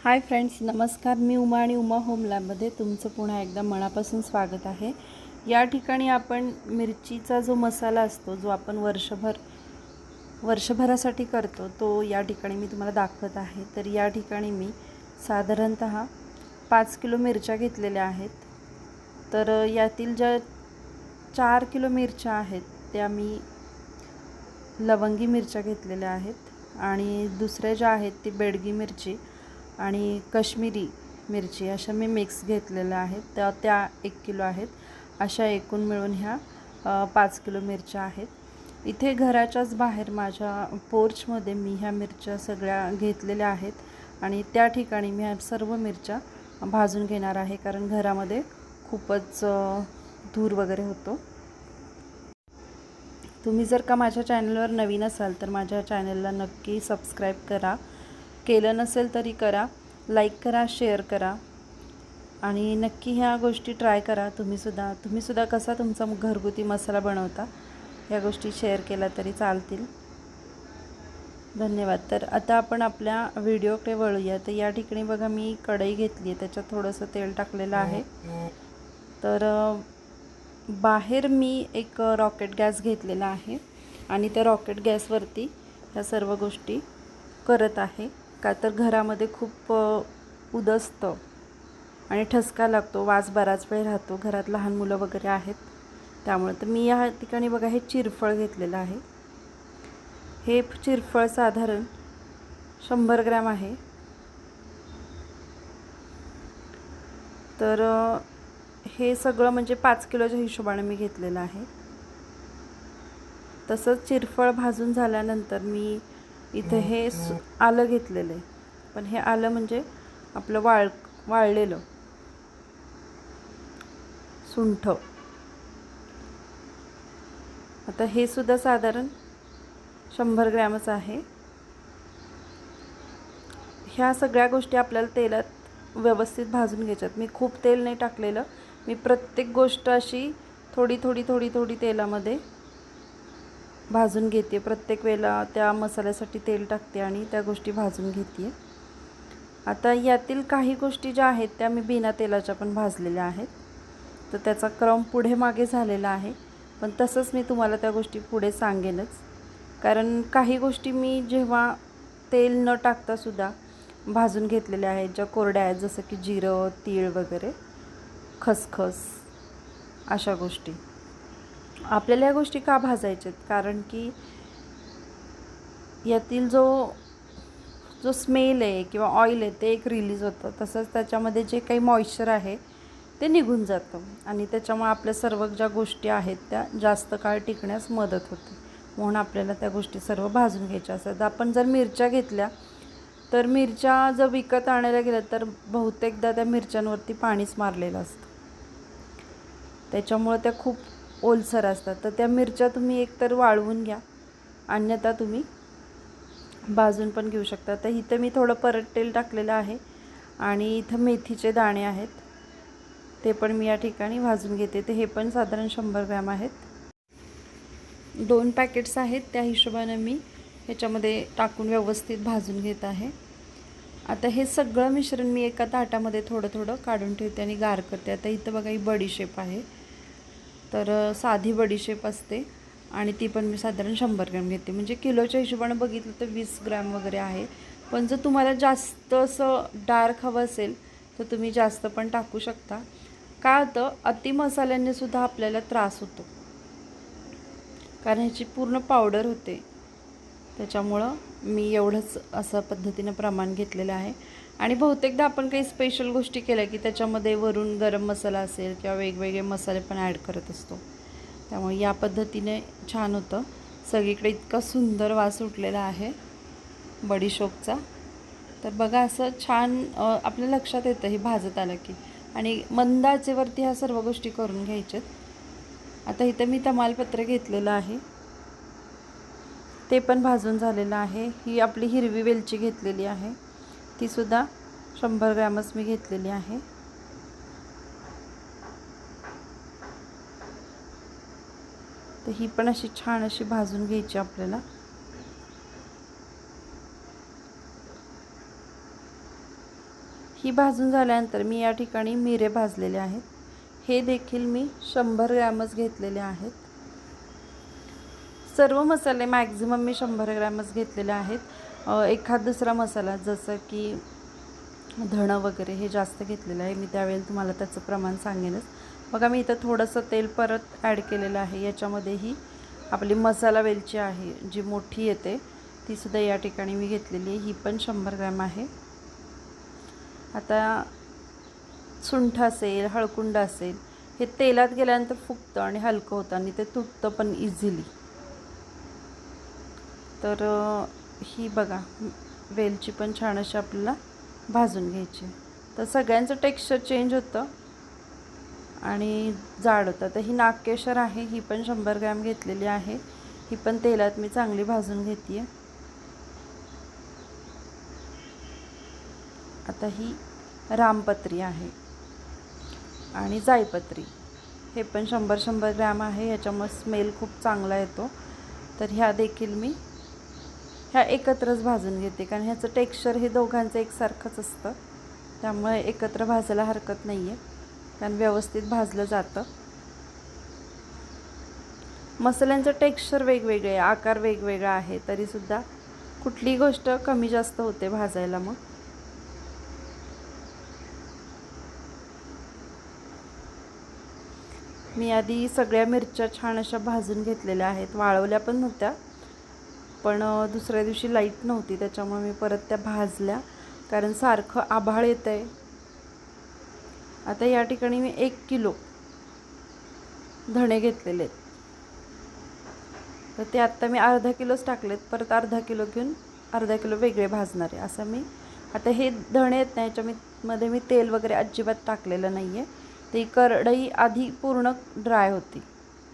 Hi friends, नमस्कार. मी उमा आणि Uma home लॅबमध्ये तुमचं पुन्हा एकदा मनापासून स्वागत आहे. या ठिकाणी आपण मिरचीचा जो मसाला असतो, जो आपण वर्षभरासाठी करतो, तो या ठिकाणी मी तुम्हाला दाखवत आहे. तर या ठिकाणी मी साधारणतः 5 किलो मिरच्या घेतलेल्या आहेत. तर यातील ज्या 4 किलो मिरच्या आहेत त्या मी लवंगी मिरच्या घेतलेल्या आहेत आणि दुसऱ्या ज्या आहेत ती बेडगी मिरची आणि काश्मीरी मिरची अशा मी मिक्स घेतलेल्या आहेत. त्या 1 किलो आहेत. अशा एकूण मिळून ह्या 5 किलो मिरच्या आहेत. इथे घराच्याच बाहेर माझ्या पोर्चमध्ये मी ह्या मिरच्या सगळ्या घेतलेल्या आहेत आणि त्या ठिकाणी मी ह्या सर्व मिरच्या भाजून घेणार आहे, कारण घरामध्ये खूपच धूर वगैरे होतो. तुम्ही जर का माझ्या चॅनलवर नवीन असाल तर माझ्या चॅनलला नक्की सबस्क्राईब करा. केलं नसेल तरी करा, लाईक करा, शेअर करा आणि नक्की ह्या गोष्टी ट्राय करा. तुम्ही सुद्धा कसा तुमचा घरगुती मसाला बनवता या गोष्टी शेअर केला तरी चालतील. धन्यवाद. तर आता आपण आपल्या व्हिडिओकडे वळूया. तर या ठिकाणी बघा, मी कढई घेतली आहे, त्याच्यात थोडंसं तेल टाकलेलं आहे. तर बाहेर मी एक रॉकेट गॅस घेतलेला आहे आणि त्या रॉकेट गॅसवरती ह्या सर्व गोष्टी करत आहे. का तर घरामध्ये खूप उदसतं आणि ठसका लागतो, वास बराच वेळ राहतो. घरात लहान मुलं वगैरे आहेत त्यामुळे. तर मी या ठिकाणी बघा हे चिरफळ घेतलेलं आहे. हे चिरफळ साधारण 100 ग्रॅम आहे. तर हे सगळं म्हणजे 5 किलोच्या हिशोबाने मी घेतलेलं आहे. तसंच चिरफळ भाजून झाल्यानंतर मी इथे हे आलं घेतलेलं आहे. पण हे आलं म्हणजे आपलं वाळलेलं सुंठ. आता हे सुद्धा साधारण 100 ग्रॅमच आहे. ह्या सगळ्या गोष्टी आपल्याला तेलात व्यवस्थित भाजून घ्यायच्यात. मी खूप तेल नाही टाकलेलं. मी प्रत्येक गोष्ट अशी थोडी थोडी थोडी थोडी तेलामध्ये भाजून घेते. प्रत्येक वेळेला त्या मसाल्यासाठी तेल टाकते आणि त्या गोष्टी भाजून घेते. आता यातील काही गोष्टी ज्या आहेत त्या मी बिना तेलाच्या पण भाजलेल्या आहेत. तर त्याचा क्रम पुढे मागे झालेला आहे, पण तसंच मी तुम्हाला त्या गोष्टी पुढे सांगेनच. कारण काही गोष्टी मी जेव्हा तेल न टाकतासुद्धा भाजून घेतलेल्या आहेत, ज्या कोरड्या आहेत, जसं की जिरं, तीळ वगैरे, खसखस, अशा गोष्टी. आपल्याला ह्या गोष्टी का भाजायच्यात? कारण की यातील जो स्मेल आहे किंवा ऑइल आहे ते एक रिलीज होतं. तसंच त्याच्यामध्ये जे काही मॉइश्चर आहे ते निघून जातं आणि त्याच्यामुळे आपल्या सर्व ज्या गोष्टी आहेत त्या जास्त काळ टिकण्यास मदत होते. म्हणून आपल्याला त्या गोष्टी सर्व भाजून घ्यायच्या असतात. आपण जर मिरच्या घेतल्या तर मिरच्या जर विकत आणायला गेल्या तर बहुतेकदा त्या मिरच्यांवरती पाणीच मारलेलं असतं. त्याच्यामुळे त्या खूप ओलसर असतात. तर त्या मिरच्या तुम्ही एकतर वाळवून घ्या, अन्यथा तुम्ही भाजून पण घेऊ शकता. तर इथं मी थोडं परत तेल टाकलेलं आहे आणि इथं मेथीचे दाणे आहेत, ते पण मी या ठिकाणी भाजून घेते. ते हे पण साधारण 100 ग्रॅम आहेत. 2 पॅकेट्स आहेत, त्या हिशोबाने मी ह्याच्यामध्ये टाकून व्यवस्थित भाजून घेत आहे. आता हे सगळं मिश्रण मी एका ताटामध्ये थोडं थोडं काढून ठेवते आणि गार करते. आता इथं बघा ही बडीशेप आहे. तर साधी बडीशेप असते आणि ती पण मी साधारण 100 ग्रॅम घेते. म्हणजे किलोच्या हिशोबाने बघितलं तर 20 ग्रॅम वगैरे आहे. पण जर तुम्हाला जास्त असं डार्क हवं असेल तर तुम्ही जास्त पण टाकू शकता. का तर अति मसाल्याने सुद्धा आपल्याला त्रास होतो, कारण ह्याची पूर्ण पावडर होते. त्याच्यामुळं मी एवढंच असं पद्धतीनं प्रमाण घेतलेलं आहे. आणि बहुतेकदा आपण काही स्पेशल गोष्टी केल्या की त्याच्यामध्ये वरून गरम मसाला असेल किंवा वेगवेगळे मसाले पण ॲड करत असतो. त्यामुळे या पद्धतीने छान होतं. सगळीकडे इतका सुंदर वास उठलेला आहे बडीशोपचा. तर बघा, असं छान आपल्या लक्षात येतं हे भाजत आलं की. आणि मंद आचेवरती ह्या सर्व गोष्टी करून घ्यायच्यात. आता इथं मी तमालपत्र घेतलेलं आहे, ते पण भाजून झालेलं आहे. ही आपली हिरवी वेलची घेतलेली आहे, तीसुद्धा 100 ग्रॅमच मी घेतलेली आहे. तर ही पण अशी छान अशी भाजून घ्यायची आपल्याला. ही भाजून झाल्यानंतर मी या ठिकाणी मिरे भाजलेले आहेत, हे देखील मी 100 ग्रॅमच घेतलेले आहेत. सर्व मसाले मॅक्झिमम मी 100 ग्रॅमच घेतलेले आहेत. एखाद दुसरा मसाला जसं की धणं वगैरे हे जास्त घेतलेलं आहे मी, त्यावेळेला तुम्हाला त्याचं प्रमाण सांगेनच. बघा मी इथं थोडंसं तेल परत ॲड केलेलं आहे. याच्यामध्येही आपली मसाला वेलची आहे जी मोठी येते तीसुद्धा या ठिकाणी मी घेतलेली आहे, ही पण 100 ग्रॅम आहे. आता सुंठ असेल, हळकुंड असेल, हे तेलात गेल्यानंतर फुगतं आणि हलकं होतं आणि ते तुटतं पण इझिली. तर ही बघा वेलची पण छान अशी आपल्याला भाजून घ्यायची. तर सगळ्यांचं टेक्स्चर चेंज होतं आणि जाड होतं. तर ही नागकेशर आहे, ही पण 100 ग्रॅम घेतलेली आहे. ही पण तेलात मी चांगली भाजून घेते आहे. आता ही रामपत्री आहे आणि जायपत्री, हे पण 100 ग्रॅम आहे. ह्याच्यामुळे स्मेल खूप चांगला येतो. तर ह्या देखील मी ह्या एकत्रच भाजून घेते, कारण ह्याचं टेक्स्चर हे दोघांचं एकसारखंच असतं, त्यामुळे एकत्र भाजायला हरकत नाही आहे, कारण व्यवस्थित भाजलं जातं. मसाल्यांचं टेक्स्चर वेगवेगळे आहे, आकार वेगवेगळा आहे, तरीसुद्धा कुठलीही गोष्ट कमी जास्त होते भाजायला. मग मी आधी सगळ्या मिरच्या छान अशा भाजून घेतलेल्या आहेत, वाळवल्या पण नव्हत्या, पण दुसऱ्या दिवशी लाईट नव्हती त्याच्यामुळे मी परत त्या भाजल्या, कारण सारखं आभाळ येतं आहे. आता या ठिकाणी मी 1 किलो धणे घेतलेले आहेत, तर ते आत्ता मी अर्धा किलोच टाकलेत, परत अर्धा किलो घेऊन अर्धा किलो वेगळे भाजणार आहे असं मी. आता हे धणे आहेत ना, याच्यामध्ये मी तेल वगैरे अजिबात टाकलेलं नाही आहे. ती कढई आधी पूर्ण ड्राय होती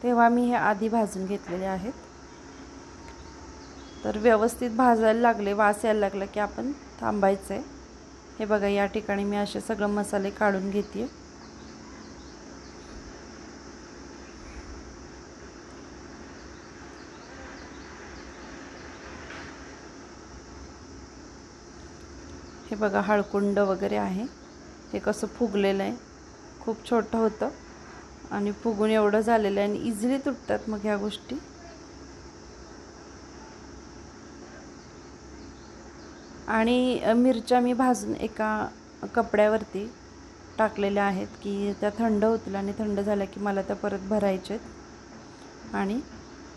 तेव्हा मी हे आधी भाजून घेतलेले आहेत. तर व्यवस्थित भाजायला लागले, वास यायला लागला की आपण थांबायचं आहे. हे बघा या ठिकाणी मी असे सगळे मसाले काढून घेते. हे बघा हळकुंड वगैरे आहे, हे कसं फुगलेलं आहे, खूप छोटं होतं आणि फुगून एवढं झालेलं आहे आणि इझिली तुटतात मग ह्या गोष्टी. आणि मिरच्या मी भाजून एका कपड्यावरती टाकलेल्या आहेत की त्या थंड होतील आणि थंड झाल्या की मला त्या परत भरायच्या आहेत आणि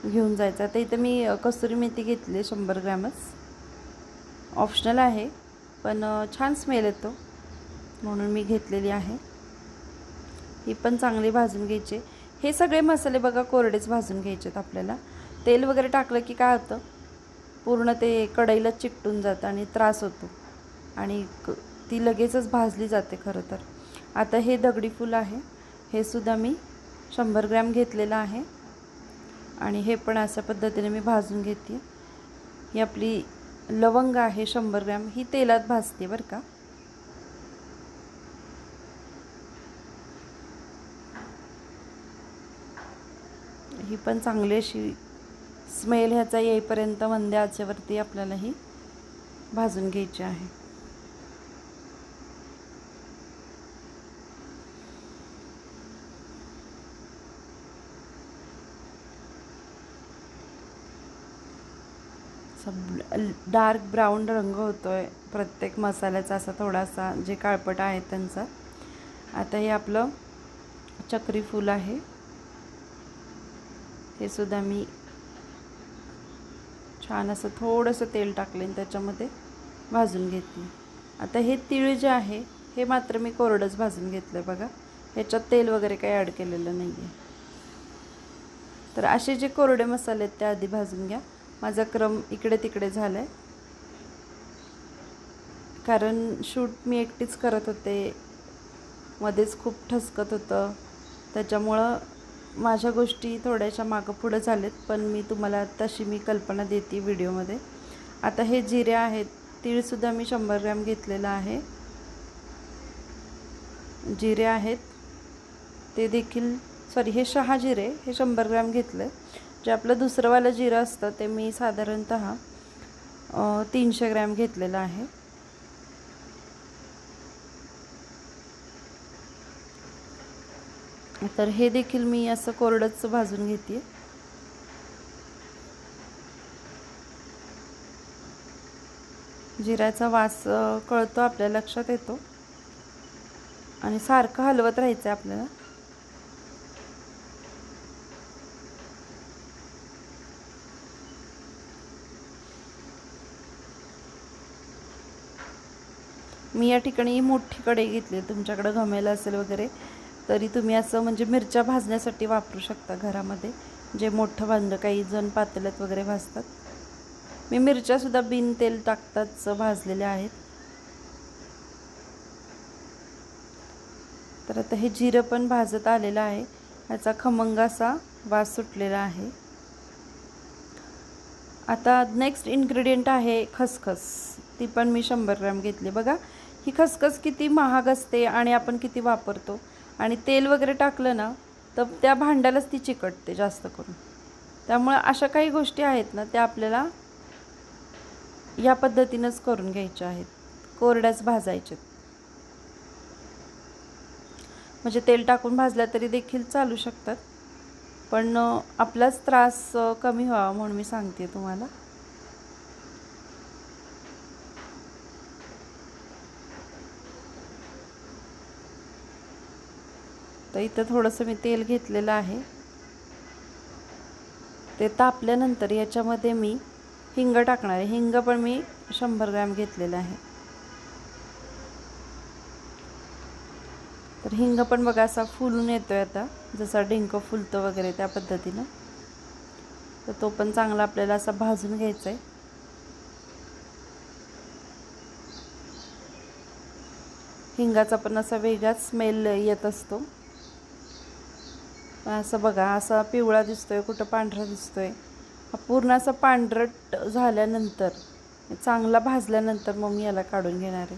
घेऊन जायचं. आता इथं मी कसुरी मेथी घेतली 100 ग्रॅमच, ऑप्शनल आहे पण छान स्मेल येतो म्हणून मी घेतलेली आहे. ही पण चांगली भाजून घ्यायची. हे सगळे मसाले बघा कोरडेच भाजून घ्यायचे आहेत आपल्याला. तेल वगैरे टाकलं की काय होतं, पूर्ण ते कढईला चिकटून जातं आणि त्रास होतो आणि ती लगेचच भाजली जाते खरं तर. आता हे दगडी फूल आहे, हे सुद्धा मी 100 ग्रॅम घेतलेलं आहे आणि हे पण अशा पद्धतीने मी भाजून घेते. ही आपली लवंग आहे 100 ग्रॅम, ही तेलात भाजते बरं का. ही पण चांगली अशी स्मेल ह्याचा येईपर्यंत मंद आचेवरती आपल्याला ही भाजून घ्यायची आहे. डार्क ब्राऊन रंग होतोय प्रत्येक मसाल्याचा, असा थोडासा जे काळपट आहे त्यांचा. आता हे आपलं चक्री फूल आहे, हे सुद्धा मी छान असं थोडंसं तेल टाकले आणि त्याच्यामध्ये भाजून घेते. आता हे तीळ जे आहे हे मात्र मी कोरडंच भाजून घेतलं बघा, ह्याच्यात तेल वगैरे काही ॲड केलेलं नाही आहे. तर असे जे कोरडे मसाले आहेत ते आधी भाजून घ्या. माझा क्रम इकडे तिकडे झाला आहे, कारण शूट मी एकटीच करत होते, मध्येच खूप ठसकत होतं, त्याच्यामुळं माझ्या गोष्टी थोड्याशा मागं पुढं झालेत, पण मी तुम्हाला तशी मी कल्पना देते व्हिडिओमध्ये. आता हे जिरे आहेत, तीळसुद्धा मी 100 ग्रॅम घेतलेलं आहे. जिरे आहेत ते देखील, सॉरी हे शहाजिरे, हे 100 ग्रॅम घेतलं. जे आपलं दुसरंवालं जिरं असतं ते मी साधारणतः 300 ग्रॅम घेतलेलं आहे. तर हे देखील मी असं कोरडंच भाजून घेते. जिऱ्याचा वास कळतो, आपल्या लक्षात येतो आणि सारखं हलवत राहायचं आहे आपल्याला. मी या ठिकाणी मोठी कढई घेतली. तुमच्याकडे घमेल असेल वगैरे तरी तुम्ही असं म्हणजे मिरच्या भाजण्यासाठी वापरू शकता घरामध्ये, जे मोठं भांडं, काही जण पातेल्यात वगैरे भाजतात. मी मिरच्यासुद्धा बिन तेल टाकताच भाजलेल्या आहेत. तर आता हे जिरं पण भाजत आलेलं आहे. याचा खमंग असा वास सुटलेला आहे. आता नेक्स्ट इन्ग्रेडियंट आहे खसखस. ती पण मी 100 ग्रॅम घेतली. बघा ही खसखस किती महाग असते आणि आपण किती वापरतो. आणि तेल वगैरे टाकलं ना तर त्या भांड्यालाच ती चिकटते जास्त करून. त्यामुळे अशा काही गोष्टी आहेत ना त्या आपल्याला या पद्धतीनंच करून घ्यायच्या आहेत, कोरड्याच भाजायच्यात. म्हणजे तेल टाकून भाजल्या तरी देखील चालू शकतात, पण आपलाच त्रास कमी व्हावा म्हणून मी सांगते तुम्हाला. तर इथं थोडंसं मी तेल घेतलेलं आहे. ते तापल्यानंतर याच्यामध्ये मी हिंग टाकणार आहे. हिंग पण मी 100 ग्रॅम घेतलेलं आहे. तर हिंग पण बघा असा फुलून येतोय आता, जसा डिंक फुलतो वगैरे त्या पद्धतीनं. तर तो पण चांगला आपल्याला असा भाजून घ्यायचा आहे. हिंगाचा पण असा वेगळाच स्मेल येत असतो. असं बघा, असा पिवळा दिसतोय, कुठं पांढरा दिसतोय. हा पूर्ण असा पांढरट झाल्यानंतर, चांगला भाजल्यानंतर मग मी याला काढून घेणार आहे.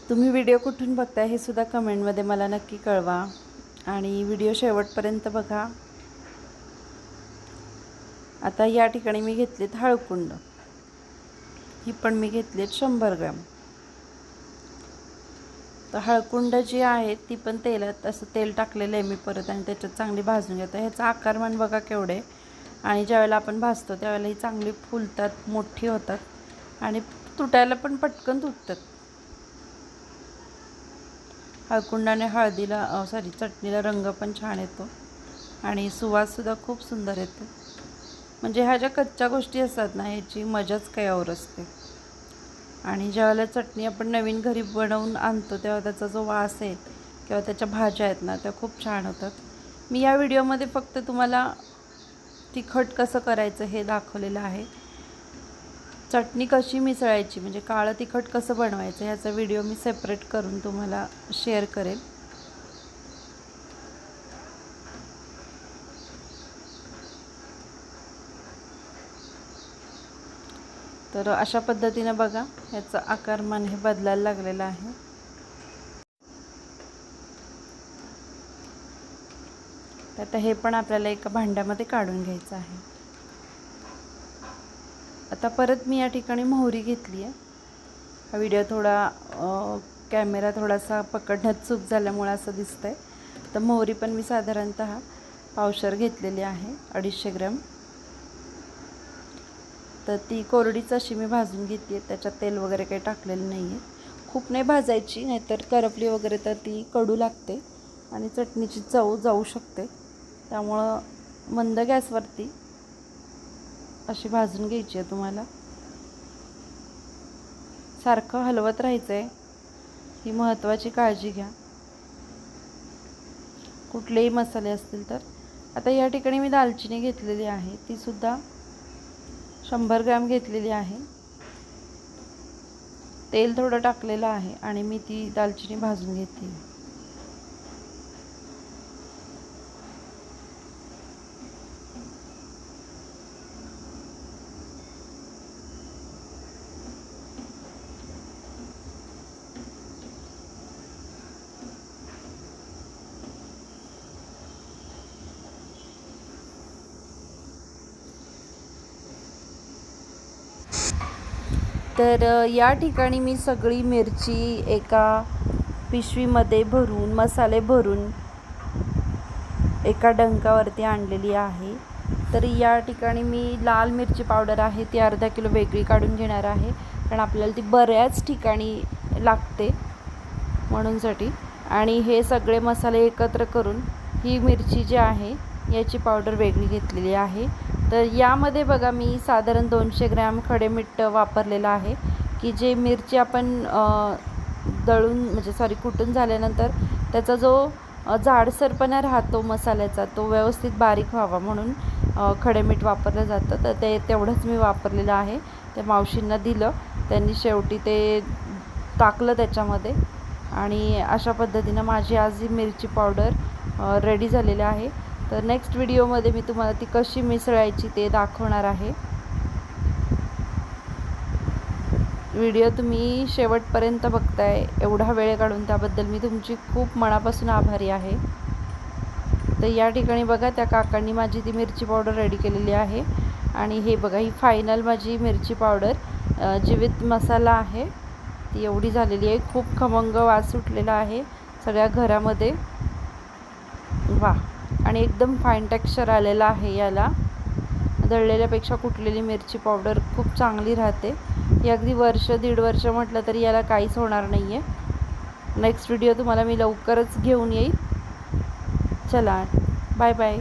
तुम्ही व्हिडिओ कुठून बघताय हे सुद्धा कमेंटमध्ये मला नक्की कळवा आणि व्हिडिओ शेवटपर्यंत बघा. आता या ठिकाणी मी घेतलीत हळकुंड. ही पण मी घेतलीत 100 ग्रॅम. तर हळकुंड जी आहे ती पण तेलात असं तेल टाकलेलं आहे मी परत आणि त्याच्यात चांगली भाजून घेतो. ह्याचा आकारमान बघा केवढे, आणि ज्यावेळेला आपण भाजतो त्यावेळेला ही चांगली फुलतात, मोठी होतात आणि तुटायला पण पटकन तुटतात. हळकुंडाने हळदीला चटणीला रंग पण छान येतो आणि सुवाससुद्धा खूप सुंदर येतो. म्हणजे ह्या ज्या कच्च्या गोष्टी असतात ना ह्याची मजाच काही और असते. आणि ज्यावेळेला चटणी आपण नवीन घरी बनवून आणतो तेव्हा त्याचा जो वास आहे किंवा त्याच्या भाज्या आहेत ना त्या खूप छान होतात. मी या व्हिडिओमध्ये फक्त तुम्हाला तिखट कसं करायचं हे दाखवलेलं आहे. चटणी कशी मिसळायची म्हणजे काळं तिखट कसं बनवायचं ह्याचा व्हिडिओ मी सेपरेट करून तुम्हाला शेअर करेल. तर अशा पद्धतीने बघा ह्याचा आकारमान हे बदलायला लागलेला आहे. आता हे पण आपल्याला एका भांड्यामध्ये काढून घ्यायचं आहे. आता परत मी या ठिकाणी मोहरी घेतली आहे. हा व्हिडिओ थोडा कॅमेरा थोडासा पकडण्यात चूक झाल्यामुळे असं दिसतंय. तर मोहरी पण मी साधारणतः पावशर घेतलेली आहे, 250 ग्रॅम. तर ती कोरडीच अशी मी भाजून घेते आहे. त्याच्यात तेल वगैरे काही टाकलेलं नाही आहे. खूप नाही भाजायची, नाहीतर करपली वगैरे तर ती कडू लागते आणि चटणीची चव जाऊ शकते. त्यामुळं मंद गॅसवरती अशी भाजून घ्यायची आहे तुम्हाला. सारखं हलवत राहायचं आहे, ही महत्त्वाची काळजी घ्या कुठलेही मसाले असतील तर. आता या ठिकाणी मी दालचिनी घेतलेली आहे, ती सुद्धा 100 ग्रॅम घेतलेली आहे. तेल थोडं टाकलेलं आहे आणि मी ती दालचिनी भाजून घेते. तर या ठिकाणी मी सगळी मिरची एका पिशवीमध्ये भरून, मसाले भरून एका डंकावरती आणलेली आहे. तर या ठिकाणी मी लाल मिरची पावडर आहे ती अर्धा किलो वेगळी काढून घेणार आहे, कारण आपल्याला ती बऱ्याच ठिकाणी लागते म्हणूनसाठी. आणि हे सगळे मसाले एकत्र करून ही मिरची जी आहे याची पावडर वेगळी घेतलेली आहे. तर यामध्ये बघा मी साधारण 200 ग्रॅम खडे मीठ वापरलेलं आहे, की जे मिरची आपण कुटून झाल्यानंतर त्याचा जो जाडसरपणा राहतो मसाल्याचा तो व्यवस्थित बारीक व्हावा म्हणून खडे मीठ वापरलं जातं. तर ते तेवढंच मी वापरलेलं आहे. त्या मावशींना दिलं, त्यांनी शेवटी ते टाकलं त्याच्यामध्ये आणि अशा पद्धतीनं माझी आज ही मिरची पावडर रेडी झालेली आहे. तर नेक्स्ट व्हिडिओमध्ये मी तुम्हाला ती कशी मिसळायची ते दाखवणार आहे. व्हिडिओ तुम्ही शेवटपर्यंत बघताय, एवढा वेळ काढून त्याबद्दल मी तुमची खूप मनापासून आभारी आहे. तर या ठिकाणी बघा त्या काकांनी माझी ती मिरची पावडर रेडी केलेली आहे. आणि हे बघा ही फायनल माझी मिरची पावडर जी विथ मसाला आहे ती एवढी झालेली आहे. खूप खमंग वास सुटलेला आहे सगळ्या घरामध्ये. वा, आणि एकदम फाईन टेक्स्चर आलेलं आहे. याला दळलेल्यापेक्षा कुटलेली मिरची पावडर खूप चांगली राहते. ही अगदी वर्ष दीड वर्ष म्हटलं तरी याला काहीच होणार नाही आहे. नेक्स्ट व्हिडिओ तुम्हाला मी लवकरच घेऊन येईल. चला, बाय बाय.